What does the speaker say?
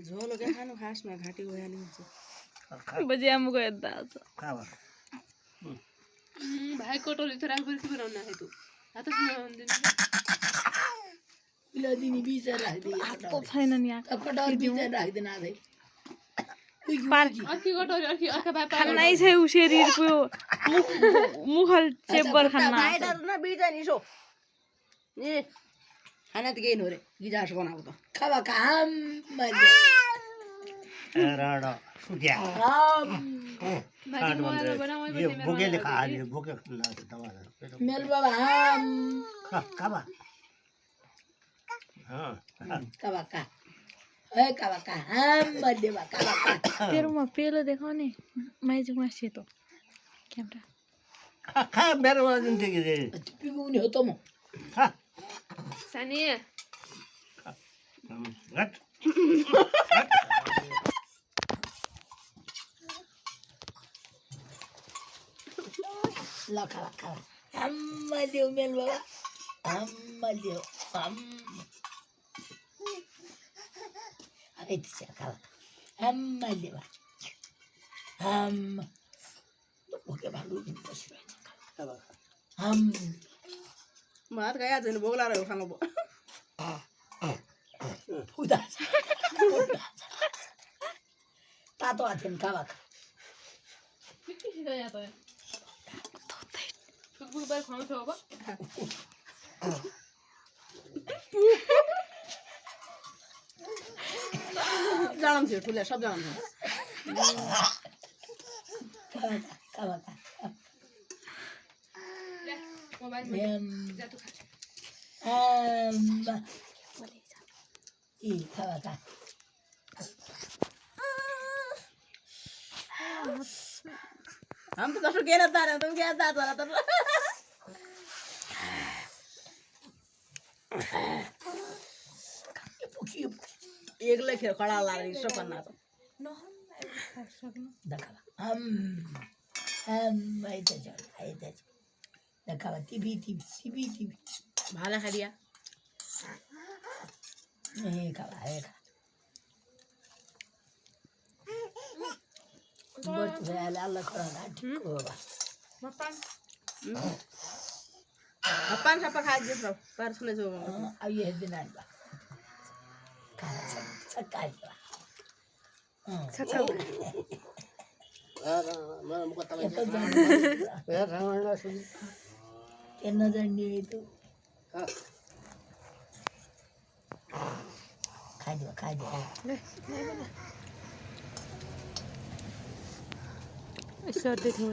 झोलो के खानु खासमा घाँटी गइहाल्नु हुन्छ बजे आमुको यता आउँछ भाइ कटोरी त राख्दै के बनाउन आए तँ हात दिनु इला दिनी बीच राख्दै हातको छैन नि कटोरी बीच राख्दैन आदै अर्की कटोरी अर्की अर्का भाइ खानै छै उ शरीरको मुखल चेब्बर खाना भाइ डरना बीच नि सो नि खाना त केही नरे गिजास बनाएको त खावा काम मजे राडा सुक्या यो बोकेले खायो बोके लाग्छ दवाई मेल बाबा हम खाबा खावा का ए खावा का हम मजे बा खावा का तेरोमा पेलो देखाउने माइजुमा सेतो क्यामेरा खा मेरो दिन थियो कि पिगुने हो त म सानी घट ल खावा खावा हम मजे मेल बाबा हम मजे हम अरे त्यसै खावा हम मजे बा हम ओके भालु दिन बसिरहेको खावा हम भात खाया छैन भोक लागेर खानु भयो फुदा तातो हातले खावा के गया त फुटबल बार खानु छ अब जाम थियो ठुले सब जाम थियो खावा मोबाइल जा तू खा ई खावा का हम तो कसो गेला तारे तुम क्या ता तारा तर एक लेखे खड़ा ला रही सब करना तो देखा हम आइते चल देखा टीवी भाला खा दिया नहीं खावा है बट भेल अल्लाह खड़ा ठीक होगा अपन सब खा जे सब पर सुने जो अब ये दिन आइबा छक्का छक्का केना जान्ने तो खाइ दियो यसो अर्दै थियो